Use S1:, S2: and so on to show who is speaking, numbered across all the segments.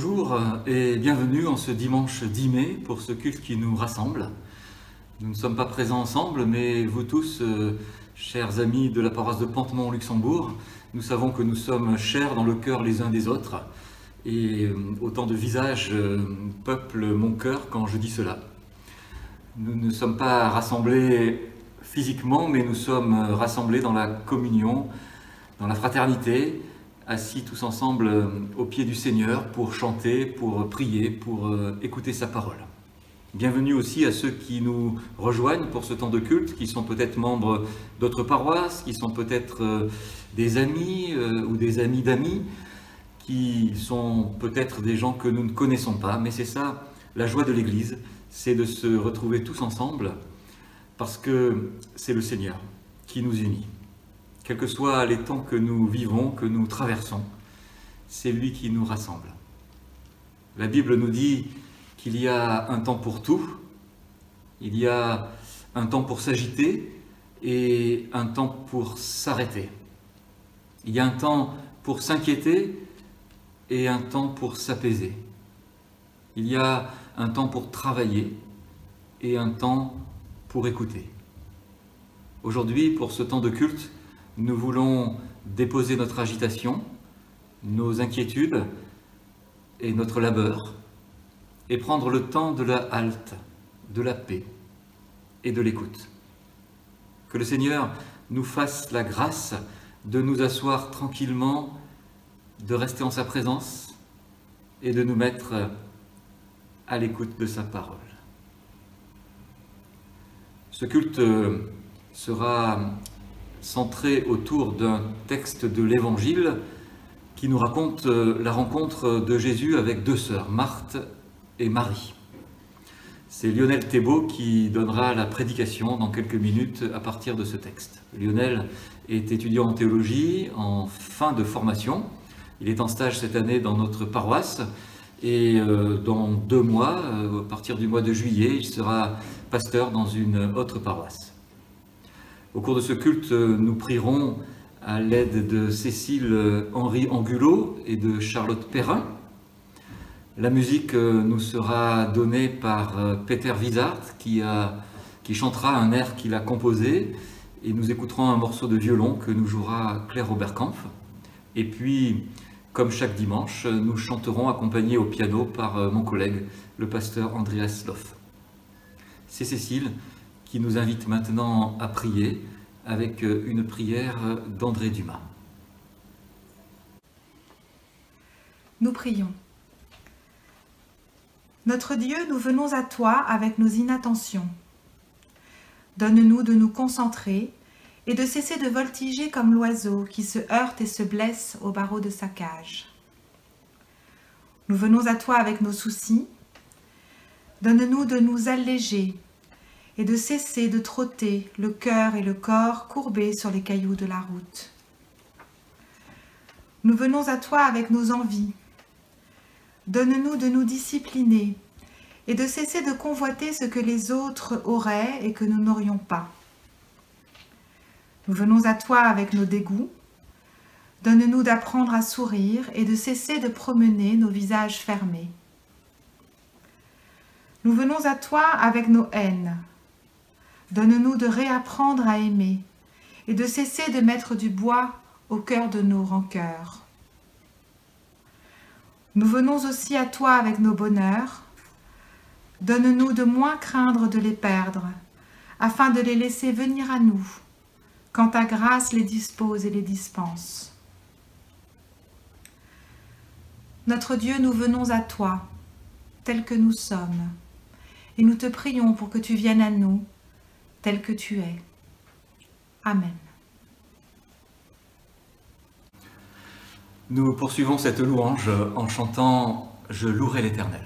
S1: Bonjour et bienvenue en ce dimanche 10 mai pour ce culte qui nous rassemble. Nous ne sommes pas présents ensemble, mais vous tous, chers amis de la paroisse de Pantemont-Luxembourg, nous savons que nous sommes chers dans le cœur les uns des autres et autant de visages peuplent mon cœur quand je dis cela. Nous ne sommes pas rassemblés physiquement, mais nous sommes rassemblés dans la communion, dans la fraternité, assis tous ensemble au pied du Seigneur pour chanter, pour prier, pour écouter sa parole. Bienvenue aussi à ceux qui nous rejoignent pour ce temps de culte, qui sont peut-être membres d'autres paroisses, qui sont peut-être des amis ou des amis d'amis, qui sont peut-être des gens que nous ne connaissons pas, mais c'est ça la joie de l'Église, c'est de se retrouver tous ensemble parce que c'est le Seigneur qui nous unit. Quels que soient les temps que nous vivons, que nous traversons, c'est lui qui nous rassemble. La Bible nous dit qu'il y a un temps pour tout, il y a un temps pour s'agiter et un temps pour s'arrêter. Il y a un temps pour s'inquiéter et un temps pour s'apaiser. Il y a un temps pour travailler et un temps pour écouter. Aujourd'hui, pour ce temps de culte, nous voulons déposer notre agitation, nos inquiétudes et notre labeur et prendre le temps de la halte, de la paix et de l'écoute. Que le Seigneur nous fasse la grâce de nous asseoir tranquillement, de rester en sa présence et de nous mettre à l'écoute de sa parole. Ce culte sera centré autour d'un texte de l'Évangile qui nous raconte la rencontre de Jésus avec deux sœurs, Marthe et Marie. C'est Lionel Thébault qui donnera la prédication dans quelques minutes à partir de ce texte. Lionel est étudiant en théologie, en fin de formation. Il est en stage cette année dans notre paroisse et dans 2 mois, à partir du mois de juillet, il sera pasteur dans une autre paroisse. Au cours de ce culte, nous prierons à l'aide de Cécile Henri Angulot et de Charlotte Perrin. La musique nous sera donnée par Peter Wizard qui chantera un air qu'il a composé et nous écouterons un morceau de violon que nous jouera Claire Oberkampf. Et puis, comme chaque dimanche, nous chanterons accompagnés au piano par mon collègue, le pasteur Andreas Loff. C'est Cécile qui nous invite maintenant à prier avec une prière d'André Dumas.
S2: Nous prions. Notre Dieu, nous venons à toi avec nos inattentions. Donne-nous de nous concentrer et de cesser de voltiger comme l'oiseau qui se heurte et se blesse au barreau de sa cage. Nous venons à toi avec nos soucis. Donne-nous de nous alléger et de cesser de trotter le cœur et le corps courbés sur les cailloux de la route. Nous venons à toi avec nos envies. Donne-nous de nous discipliner et de cesser de convoiter ce que les autres auraient et que nous n'aurions pas. Nous venons à toi avec nos dégoûts. Donne-nous d'apprendre à sourire et de cesser de promener nos visages fermés. Nous venons à toi avec nos haines. Donne-nous de réapprendre à aimer et de cesser de mettre du bois au cœur de nos rancœurs. Nous venons aussi à toi avec nos bonheurs. Donne-nous de moins craindre de les perdre, afin de les laisser venir à nous, quand ta grâce les dispose et les dispense. Notre Dieu, nous venons à toi, tels que nous sommes, et nous te prions pour que tu viennes à nous, tel que tu es. Amen.
S1: Nous poursuivons cette louange en chantant « Je louerai l'Éternel ».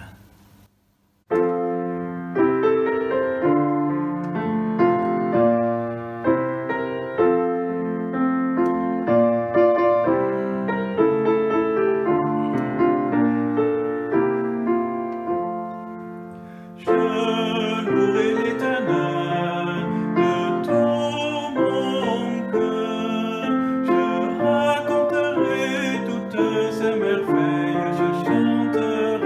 S3: Merveilles, je chanterai.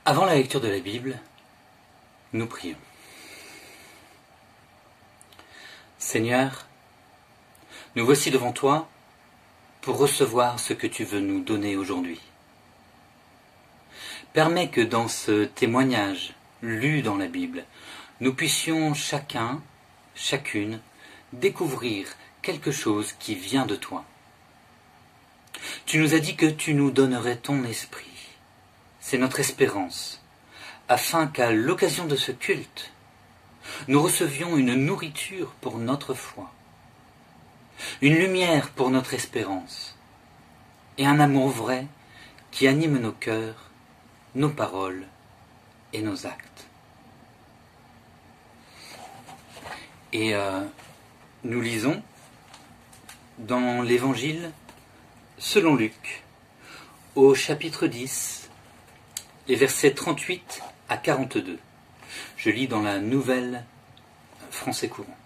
S3: Avant la lecture de la Bible, nous prions. Seigneur, nous voici devant toi pour recevoir ce que tu veux nous donner aujourd'hui. Permets que dans ce témoignage lu dans la Bible, nous puissions chacun, chacune, découvrir quelque chose qui vient de toi. Tu nous as dit que tu nous donnerais ton esprit. C'est notre espérance, afin qu'à l'occasion de ce culte, nous recevions une nourriture pour notre foi, une lumière pour notre espérance, et un amour vrai qui anime nos cœurs, nos paroles et nos actes. Et nous lisons dans l'Évangile selon Luc, au chapitre 10, les versets 38 à 42. Je lis dans la Nouvelle Français courant.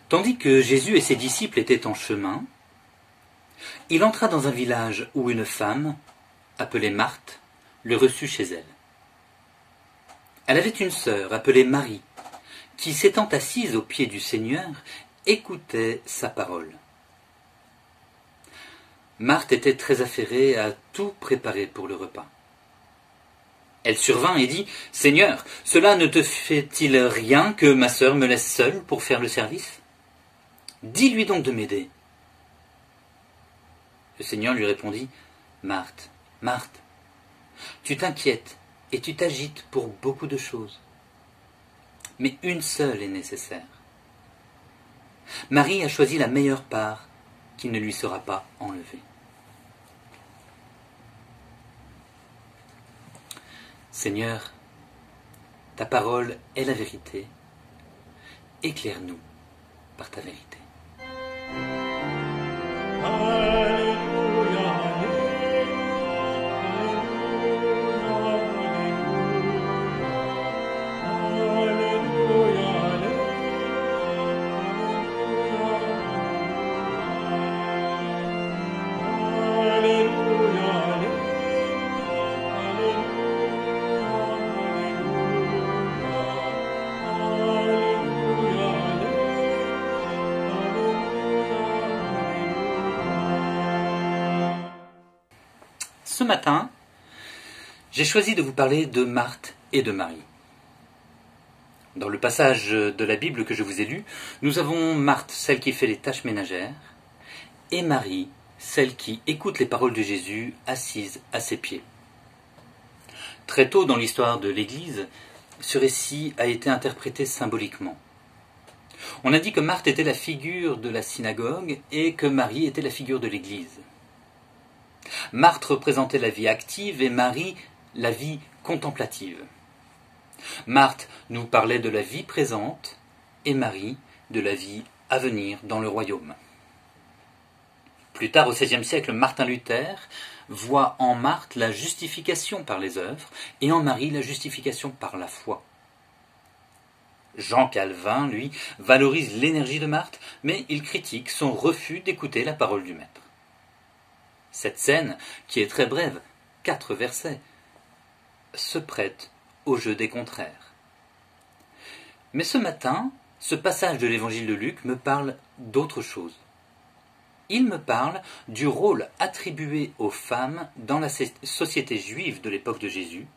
S3: Tandis que Jésus et ses disciples étaient en chemin, il entra dans un village où une femme, appelée Marthe, le reçut chez elle. Elle avait une sœur appelée Marie, qui, s'étant assise aux pieds du Seigneur, écoutait sa parole. Marthe était très affairée à tout préparer pour le repas. Elle survint et dit « Seigneur, cela ne te fait-il rien que ma sœur me laisse seule pour faire le service ? Dis-lui donc de m'aider. » Le Seigneur lui répondit « Marthe, Marthe, tu t'inquiètes et tu t'agites pour beaucoup de choses. Mais une seule est nécessaire. Marie a choisi la meilleure part qui ne lui sera pas enlevée. » Seigneur, ta parole est la vérité. Éclaire-nous par ta vérité. Ce matin, j'ai choisi de vous parler de Marthe et de Marie. Dans le passage de la Bible que je vous ai lu, nous avons Marthe, celle qui fait les tâches ménagères, et Marie, celle qui écoute les paroles de Jésus assise à ses pieds. Très tôt dans l'histoire de l'Église, ce récit a été interprété symboliquement. On a dit que Marthe était la figure de la synagogue et que Marie était la figure de l'Église. Marthe représentait la vie active et Marie la vie contemplative. Marthe nous parlait de la vie présente et Marie de la vie à venir dans le royaume. Plus tard, au XVIe siècle, Martin Luther voit en Marthe la justification par les œuvres et en Marie la justification par la foi. Jean Calvin, lui, valorise l'énergie de Marthe, mais il critique son refus d'écouter la parole du Maître. Cette scène, qui est très brève, 4 versets, se prête au jeu des contraires. Mais ce matin, ce passage de l'évangile de Luc me parle d'autre chose. Il me parle du rôle attribué aux femmes dans la société juive de l'époque de Jésus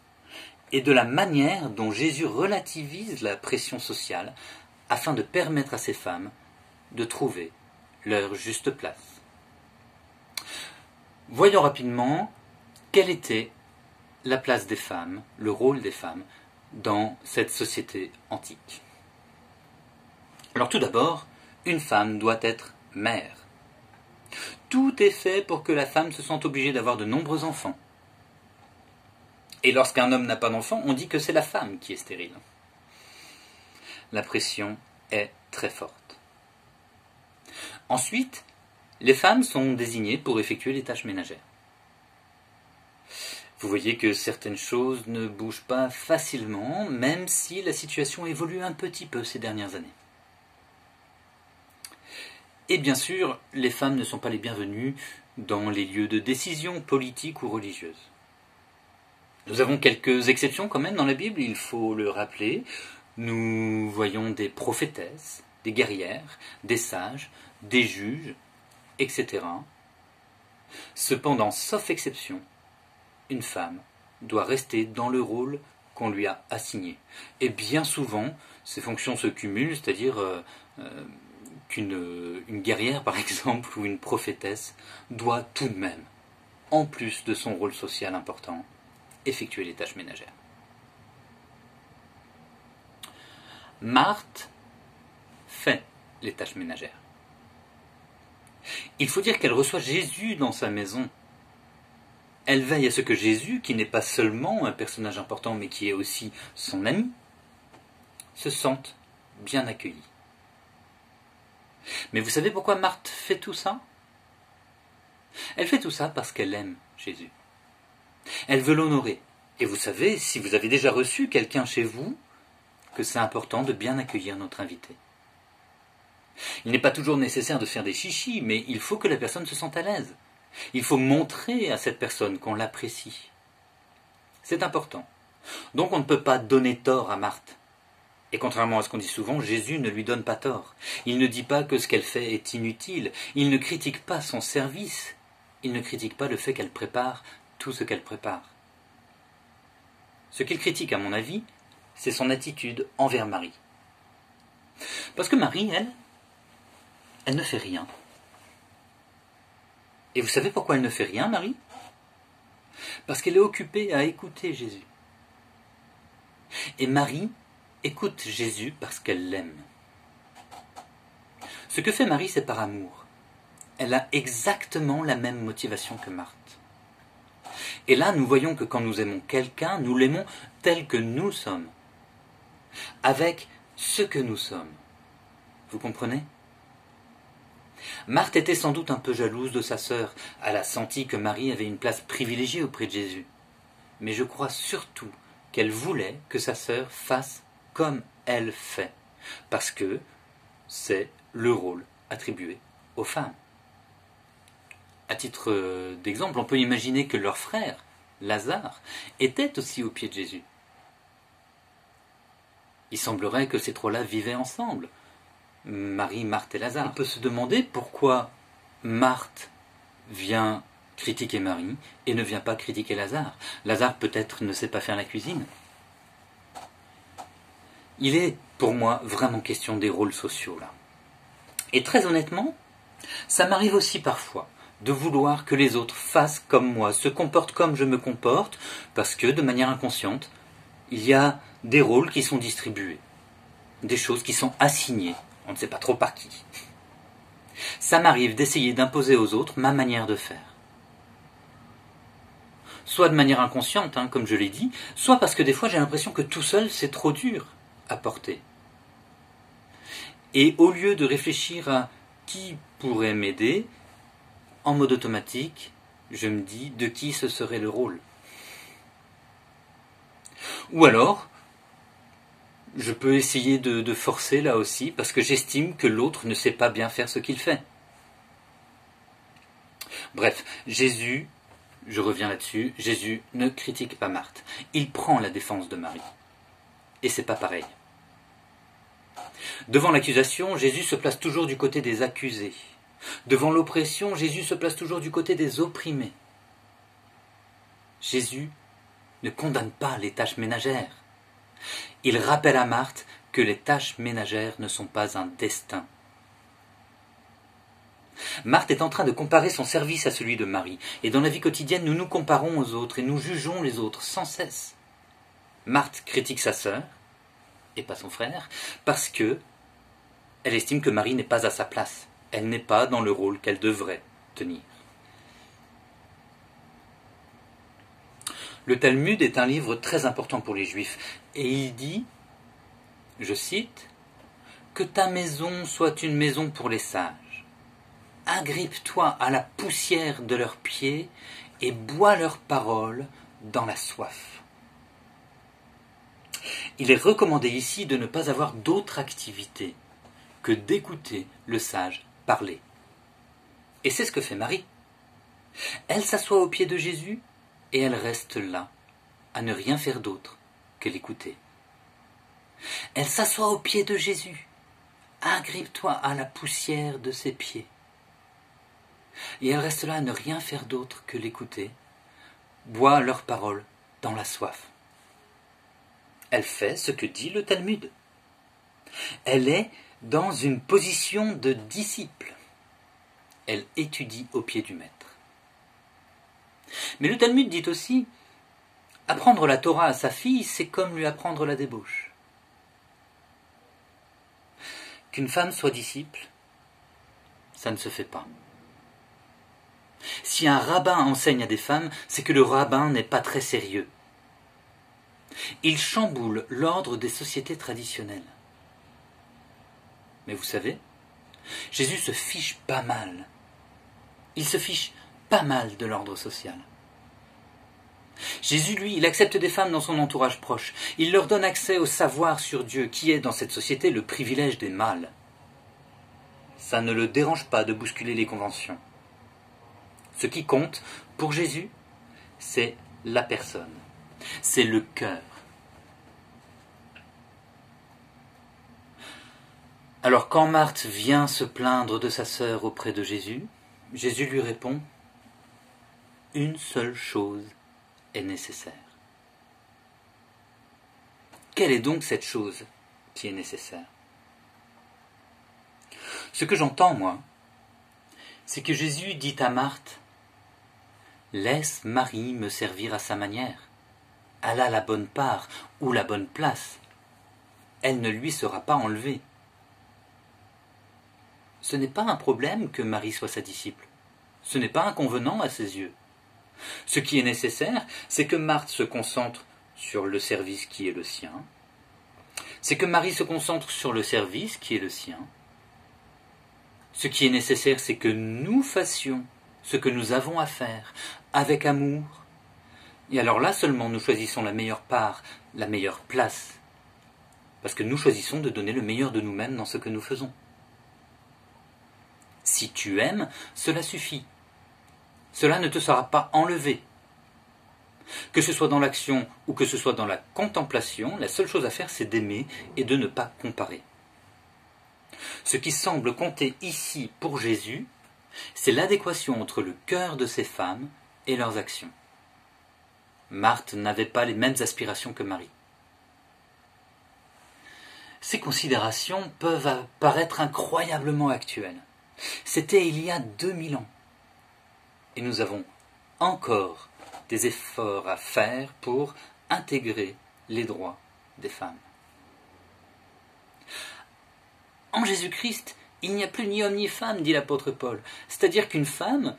S3: et de la manière dont Jésus relativise la pression sociale afin de permettre à ces femmes de trouver leur juste place. Voyons rapidement quelle était la place des femmes, le rôle des femmes dans cette société antique. Alors tout d'abord, une femme doit être mère. Tout est fait pour que la femme se sente obligée d'avoir de nombreux enfants. Et lorsqu'un homme n'a pas d'enfant, on dit que c'est la femme qui est stérile. La pression est très forte. Ensuite, les femmes sont désignées pour effectuer les tâches ménagères. Vous voyez que certaines choses ne bougent pas facilement, même si la situation évolue un petit peu ces dernières années. Et bien sûr, les femmes ne sont pas les bienvenues dans les lieux de décision politiques ou religieuses. Nous avons quelques exceptions quand même dans la Bible, il faut le rappeler. Nous voyons des prophétesses, des guerrières, des sages, des juges, etc. Cependant, sauf exception, une femme doit rester dans le rôle qu'on lui a assigné. Et bien souvent, ces fonctions se cumulent, c'est-à-dire qu'une guerrière, par exemple, ou une prophétesse, doit tout de même, en plus de son rôle social important, effectuer les tâches ménagères. Marthe fait les tâches ménagères. Il faut dire qu'elle reçoit Jésus dans sa maison. Elle veille à ce que Jésus, qui n'est pas seulement un personnage important, mais qui est aussi son ami, se sente bien accueilli. Mais vous savez pourquoi Marthe fait tout ça? Elle fait tout ça parce qu'elle aime Jésus. Elle veut l'honorer. Et vous savez, si vous avez déjà reçu quelqu'un chez vous, que c'est important de bien accueillir notre invité. Il n'est pas toujours nécessaire de faire des chichis, mais il faut que la personne se sente à l'aise. Il faut montrer à cette personne qu'on l'apprécie. C'est important. Donc on ne peut pas donner tort à Marthe. Et contrairement à ce qu'on dit souvent, Jésus ne lui donne pas tort. Il ne dit pas que ce qu'elle fait est inutile. Il ne critique pas son service. Il ne critique pas le fait qu'elle prépare tout ce qu'elle prépare. Ce qu'il critique, à mon avis, c'est son attitude envers Marie. Parce que Marie, elle ne fait rien. Et vous savez pourquoi elle ne fait rien, Marie? Parce qu'elle est occupée à écouter Jésus. Et Marie écoute Jésus parce qu'elle l'aime. Ce que fait Marie, c'est par amour. Elle a exactement la même motivation que Marthe. Et là, nous voyons que quand nous aimons quelqu'un, nous l'aimons tel que nous sommes, avec ce que nous sommes. Vous comprenez? Marthe était sans doute un peu jalouse de sa sœur. Elle a senti que Marie avait une place privilégiée auprès de Jésus. Mais je crois surtout qu'elle voulait que sa sœur fasse comme elle fait, parce que c'est le rôle attribué aux femmes. À titre d'exemple, on peut imaginer que leur frère, Lazare, était aussi aux pieds de Jésus. Il semblerait que ces trois-là vivaient ensemble, Marie, Marthe et Lazare. On peut se demander pourquoi Marthe vient critiquer Marie et ne vient pas critiquer Lazare. Lazare peut-être ne sait pas faire la cuisine. Il est, pour moi, vraiment question des rôles sociaux, là. Et très honnêtement, ça m'arrive aussi parfois de vouloir que les autres fassent comme moi, se comportent comme je me comporte, parce que, de manière inconsciente, il y a des rôles qui sont distribués, des choses qui sont assignées, on ne sait pas trop par qui. Ça m'arrive d'essayer d'imposer aux autres ma manière de faire. Soit de manière inconsciente, comme je l'ai dit, soit parce que des fois j'ai l'impression que tout seul c'est trop dur à porter. Et au lieu de réfléchir à qui pourrait m'aider, en mode automatique, je me dis de qui ce serait le rôle. Ou alors, je peux essayer de forcer là aussi, parce que j'estime que l'autre ne sait pas bien faire ce qu'il fait. Bref, Jésus, je reviens là-dessus, Jésus ne critique pas Marthe. Il prend la défense de Marie. Et c'est pas pareil. Devant l'accusation, Jésus se place toujours du côté des accusés. Devant l'oppression, Jésus se place toujours du côté des opprimés. Jésus ne condamne pas les tâches ménagères. Il rappelle à Marthe que les tâches ménagères ne sont pas un destin. Marthe est en train de comparer son service à celui de Marie. Et dans la vie quotidienne, nous nous comparons aux autres et nous jugeons les autres sans cesse. Marthe critique sa sœur, et pas son frère, parce que elle estime que Marie n'est pas à sa place. Elle n'est pas dans le rôle qu'elle devrait tenir. Le Talmud est un livre très important pour les Juifs, et il dit, je cite, « Que ta maison soit une maison pour les sages. Agrippe-toi à la poussière de leurs pieds et bois leurs paroles dans la soif. » Il est recommandé ici de ne pas avoir d'autre activité que d'écouter le sage parler. Et c'est ce que fait Marie. Elle s'assoit aux pieds de Jésus et elle reste là, à ne rien faire d'autre que l'écouter. Elle s'assoit aux pieds de Jésus. Agrippe-toi à la poussière de ses pieds. Et elle reste là à ne rien faire d'autre que l'écouter, boit leurs paroles dans la soif. Elle fait ce que dit le Talmud. Elle est dans une position de disciple. Elle étudie aux pieds du maître. Mais le Talmud dit aussi, apprendre la Torah à sa fille, c'est comme lui apprendre la débauche. Qu'une femme soit disciple, ça ne se fait pas. Si un rabbin enseigne à des femmes, c'est que le rabbin n'est pas très sérieux. Il chamboule l'ordre des sociétés traditionnelles. Mais vous savez, Jésus se fiche pas mal. Il se fiche pas mal de l'ordre social. Jésus, lui, il accepte des femmes dans son entourage proche. Il leur donne accès au savoir sur Dieu, qui est dans cette société le privilège des mâles. Ça ne le dérange pas de bousculer les conventions. Ce qui compte, pour Jésus, c'est la personne. C'est le cœur. Alors quand Marthe vient se plaindre de sa sœur auprès de Jésus, Jésus lui répond « Une seule chose est nécessaire. » Quelle est donc cette chose qui est nécessaire? Ce que j'entends, moi, c'est que Jésus dit à Marthe « Laisse Marie me servir à sa manière. Elle a la bonne part ou la bonne place. Elle ne lui sera pas enlevée. » Ce n'est pas un problème que Marie soit sa disciple. Ce n'est pas inconvenant à ses yeux. Ce qui est nécessaire, c'est que Marthe se concentre sur le service qui est le sien. C'est que Marie se concentre sur le service qui est le sien. Ce qui est nécessaire, c'est que nous fassions ce que nous avons à faire avec amour. Et alors là seulement, nous choisissons la meilleure part, la meilleure place. Parce que nous choisissons de donner le meilleur de nous-mêmes dans ce que nous faisons. Si tu aimes, cela suffit. Cela ne te sera pas enlevé. Que ce soit dans l'action ou que ce soit dans la contemplation, la seule chose à faire, c'est d'aimer et de ne pas comparer. Ce qui semble compter ici pour Jésus, c'est l'adéquation entre le cœur de ces femmes et leurs actions. Marthe n'avait pas les mêmes aspirations que Marie. Ces considérations peuvent paraître incroyablement actuelles. C'était il y a 2000 ans. Et nous avons encore des efforts à faire pour intégrer les droits des femmes. En Jésus-Christ, il n'y a plus ni homme ni femme, dit l'apôtre Paul. C'est-à-dire qu'une femme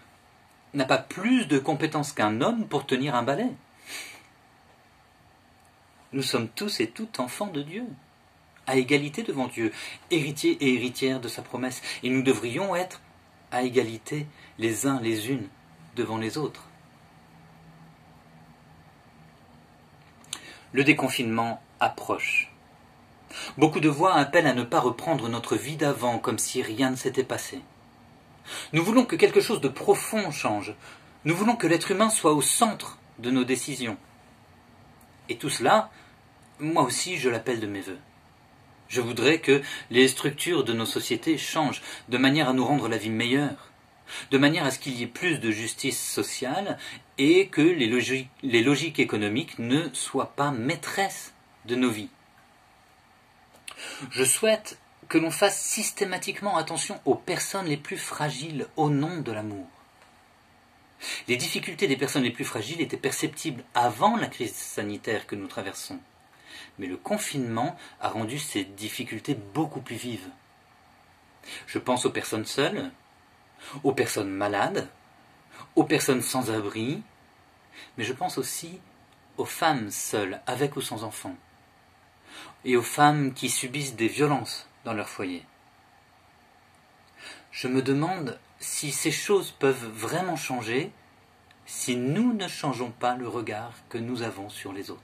S3: n'a pas plus de compétences qu'un homme pour tenir un balai. Nous sommes tous et toutes enfants de Dieu, à égalité devant Dieu, héritiers et héritières de sa promesse. Et nous devrions être à égalité les uns les unes devant les autres. Le déconfinement approche. Beaucoup de voix appellent à ne pas reprendre notre vie d'avant comme si rien ne s'était passé. Nous voulons que quelque chose de profond change. Nous voulons que l'être humain soit au centre de nos décisions. Et tout cela, moi aussi je l'appelle de mes vœux. Je voudrais que les structures de nos sociétés changent de manière à nous rendre la vie meilleure, de manière à ce qu'il y ait plus de justice sociale et que les logiques économiques ne soient pas maîtresses de nos vies. Je souhaite que l'on fasse systématiquement attention aux personnes les plus fragiles au nom de l'amour. Les difficultés des personnes les plus fragiles étaient perceptibles avant la crise sanitaire que nous traversons. Mais le confinement a rendu ces difficultés beaucoup plus vives. Je pense aux personnes seules, aux personnes malades, aux personnes sans abri, mais je pense aussi aux femmes seules, avec ou sans enfants, et aux femmes qui subissent des violences dans leur foyer. Je me demande si ces choses peuvent vraiment changer si nous ne changeons pas le regard que nous avons sur les autres.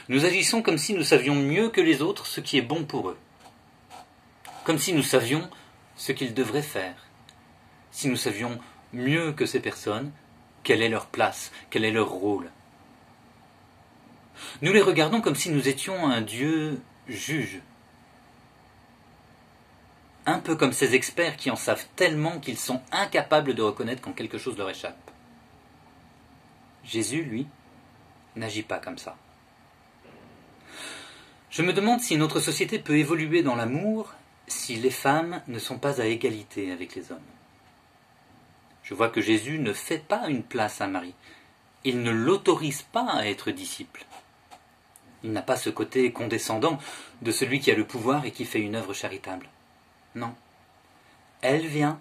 S3: Nous agissons comme si nous savions mieux que les autres ce qui est bon pour eux, comme si nous savions ce qu'ils devraient faire, si nous savions mieux que ces personnes, quelle est leur place, quel est leur rôle. Nous les regardons comme si nous étions un Dieu juge. Un peu comme ces experts qui en savent tellement qu'ils sont incapables de reconnaître quand quelque chose leur échappe. Jésus, lui, n'agit pas comme ça. Je me demande si notre société peut évoluer dans l'amour si les femmes ne sont pas à égalité avec les hommes. Je vois que Jésus ne fait pas une place à Marie. Il ne l'autorise pas à être disciple. Il n'a pas ce côté condescendant de celui qui a le pouvoir et qui fait une œuvre charitable. Non. Elle vient,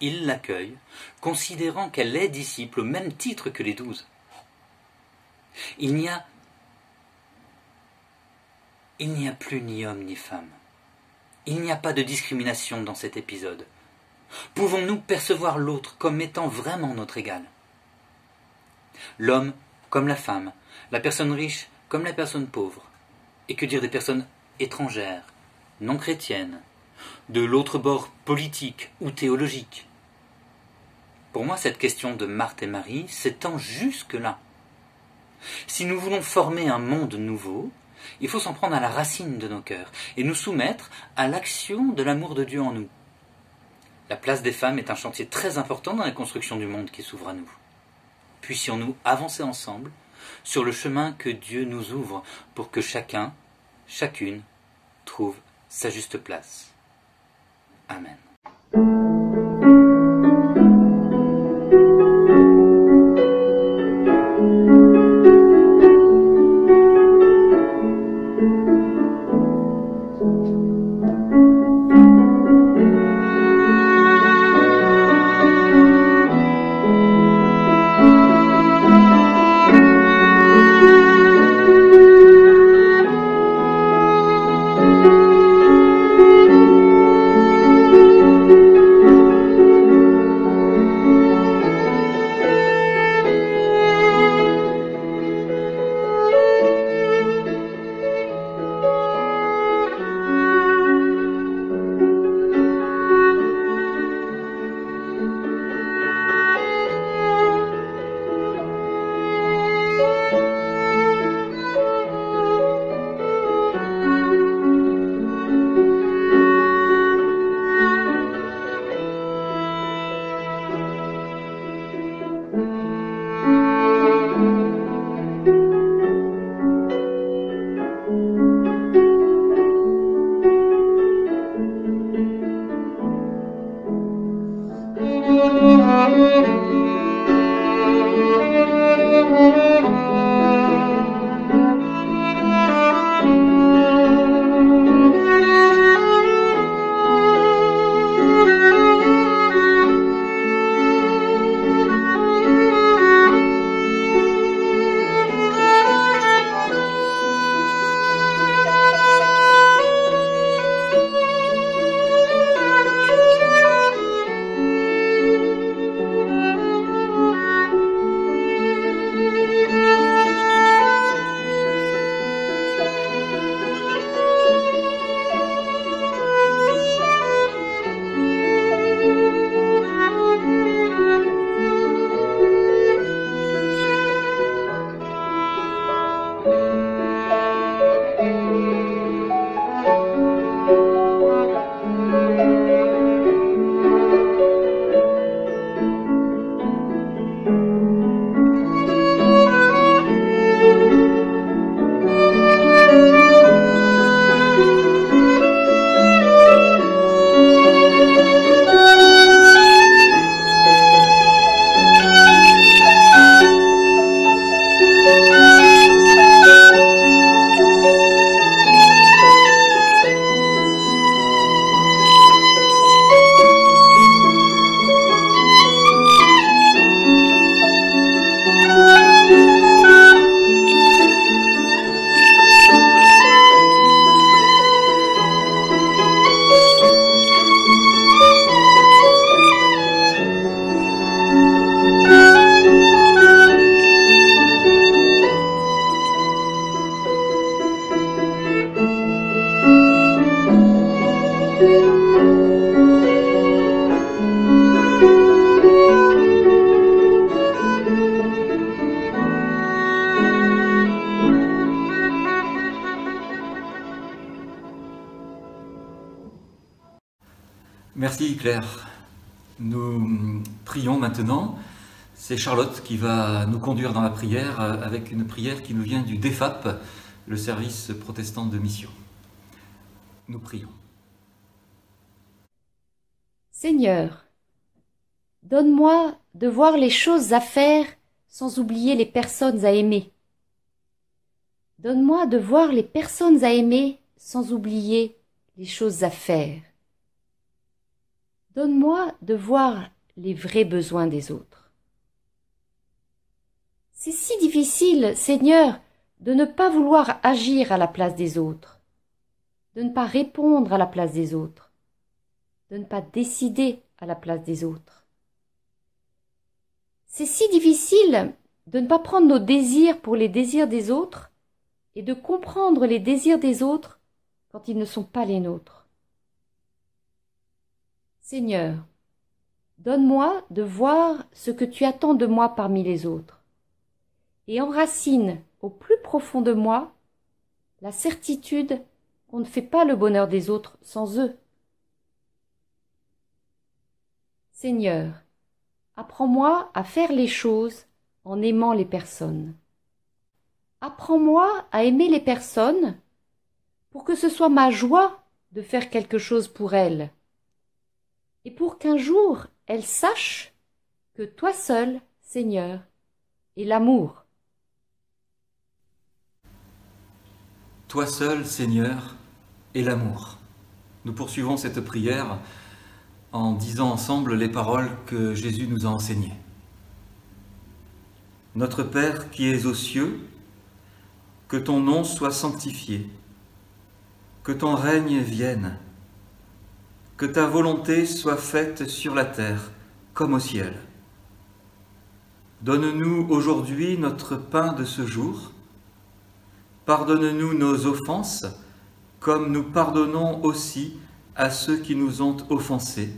S3: il l'accueille, considérant qu'elle est disciple au même titre que les 12. Il n'y a plus ni homme ni femme. Il n'y a pas de discrimination dans cet épisode. Pouvons-nous percevoir l'autre comme étant vraiment notre égal? L'homme comme la femme, la personne riche comme la personne pauvre, et que dire des personnes étrangères, non chrétiennes, de l'autre bord politique ou théologique. Pour moi, cette question de Marthe et Marie s'étend jusque-là. Si nous voulons former un monde nouveau, il faut s'en prendre à la racine de nos cœurs et nous soumettre à l'action de l'amour de Dieu en nous. La place des femmes est un chantier très important dans la construction du monde qui s'ouvre à nous. Puissions-nous avancer ensemble sur le chemin que Dieu nous ouvre pour que chacun, chacune, trouve sa juste place. Amen.
S1: Claire. Nous prions maintenant. C'est Charlotte qui va nous conduire dans la prière avec une prière qui nous vient du DEFAP, le service protestant de mission. Nous prions.
S4: Seigneur, donne-moi de voir les choses à faire sans oublier les personnes à aimer. Donne-moi de voir les personnes à aimer sans oublier les choses à faire. Donne-moi de voir les vrais besoins des autres. C'est si difficile, Seigneur, de ne pas vouloir agir à la place des autres, de ne pas répondre à la place des autres, de ne pas décider à la place des autres. C'est si difficile de ne pas prendre nos désirs pour les désirs des autres et de comprendre les désirs des autres quand ils ne sont pas les nôtres. Seigneur, donne-moi de voir ce que tu attends de moi parmi les autres et enracine au plus profond de moi la certitude qu'on ne fait pas le bonheur des autres sans eux. Seigneur, apprends-moi à faire les choses en aimant les personnes. Apprends-moi à aimer les personnes pour que ce soit ma joie de faire quelque chose pour elles et pour qu'un jour elles sachent que toi seul, Seigneur, est l'amour.
S1: Toi seul, Seigneur, est l'amour. Nous poursuivons cette prière en disant ensemble les paroles que Jésus nous a enseignées. Notre Père qui es aux cieux, que ton nom soit sanctifié, que ton règne vienne, que ta volonté soit faite sur la terre comme au ciel. Donne-nous aujourd'hui notre pain de ce jour. Pardonne-nous nos offenses, comme nous pardonnons aussi à ceux qui nous ont offensés.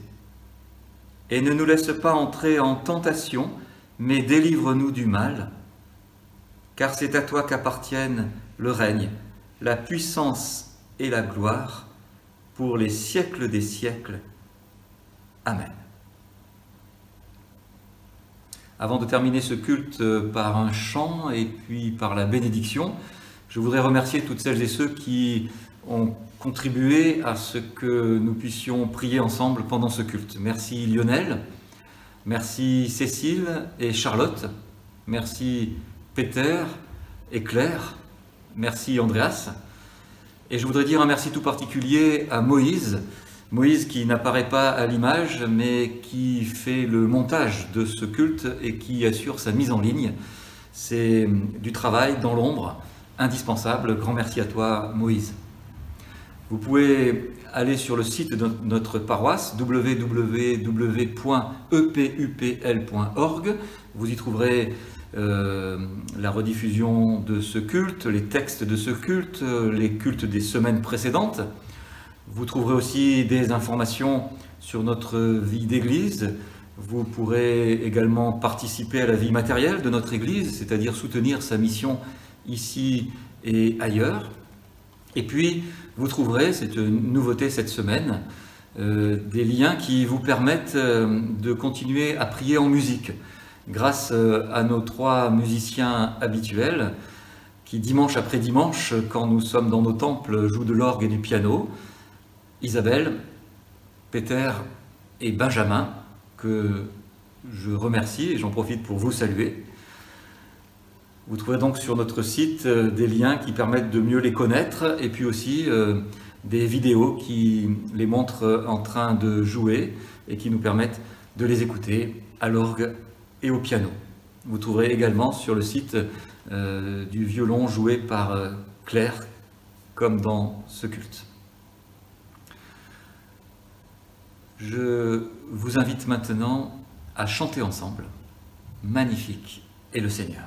S1: Et ne nous laisse pas entrer en tentation, mais délivre-nous du mal. Car c'est à toi qu'appartiennent le règne, la puissance et la gloire, pour les siècles des siècles. Amen. Avant de terminer ce culte par un chant et puis par la bénédiction, je voudrais remercier toutes celles et ceux qui ont contribué à ce que nous puissions prier ensemble pendant ce culte. Merci Lionel, merci Cécile et Charlotte, merci Peter et Claire, merci Andreas. Et je voudrais dire un merci tout particulier à Moïse, Moïse qui n'apparaît pas à l'image, mais qui fait le montage de ce culte et qui assure sa mise en ligne. C'est du travail dans l'ombre, indispensable. Grand merci à toi, Moïse. Vous pouvez aller sur le site de notre paroisse, www.epupl.org. Vous y trouverez la rediffusion de ce culte, les textes de ce culte, les cultes des semaines précédentes. Vous trouverez aussi des informations sur notre vie d'église. Vous pourrez également participer à la vie matérielle de notre église, c'est-à-dire soutenir sa mission ici et ailleurs. Et puis, vous trouverez, c'est une nouveauté cette semaine, des liens qui vous permettent de continuer à prier en musique, grâce à nos 3 musiciens habituels, qui dimanche après dimanche, quand nous sommes dans nos temples, jouent de l'orgue et du piano. Isabelle, Peter et Benjamin, que je remercie et j'en profite pour vous saluer. Vous trouverez donc sur notre site des liens qui permettent de mieux les connaître et puis aussi des vidéos qui les montrent en train de jouer et qui nous permettent de les écouter à l'orgue et au piano. Vous trouverez également sur le site du violon joué par Claire, comme dans ce culte. Je vous invite maintenant à chanter ensemble « Magnifique est le Seigneur ».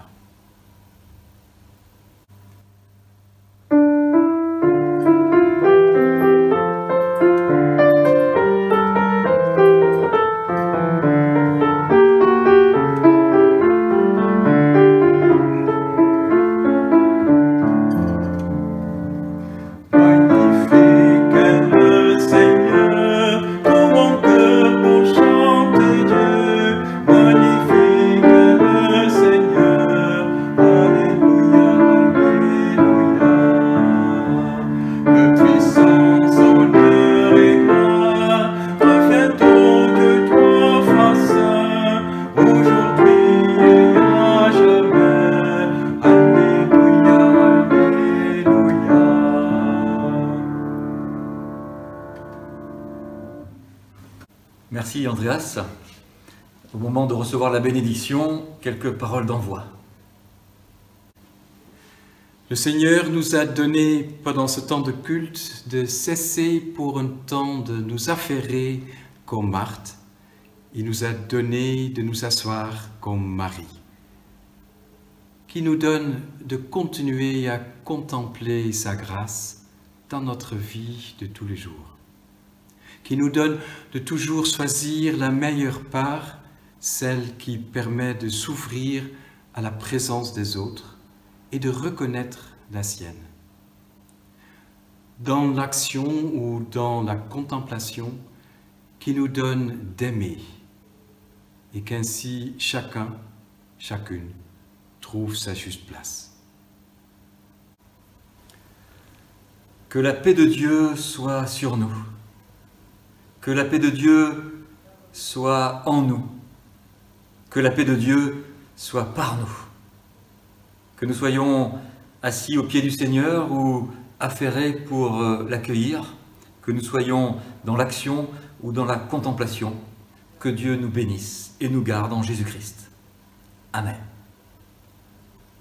S5: Magnifique est le Seigneur, comment que
S1: Au moment de recevoir la bénédiction, quelques paroles d'envoi.
S5: Le Seigneur nous a donné, pendant ce temps de culte, de cesser pour un temps de nous affairer comme Marthe. Il nous a donné de nous asseoir comme Marie, qui nous donne de continuer à contempler sa grâce dans notre vie de tous les jours, qui nous donne de toujours choisir la meilleure part, celle qui permet de s'ouvrir à la présence des autres et de reconnaître la sienne. Dans l'action ou dans la contemplation, qui nous donne d'aimer et qu'ainsi chacun, chacune, trouve sa juste place.
S1: Que la paix de Dieu soit sur nous, que la paix de Dieu soit en nous, que la paix de Dieu soit par nous, que nous soyons assis au pied du Seigneur ou affairés pour l'accueillir, que nous soyons dans l'action ou dans la contemplation, que Dieu nous bénisse et nous garde en Jésus-Christ. Amen.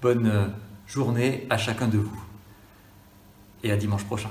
S1: Bonne journée à chacun de vous et à dimanche prochain.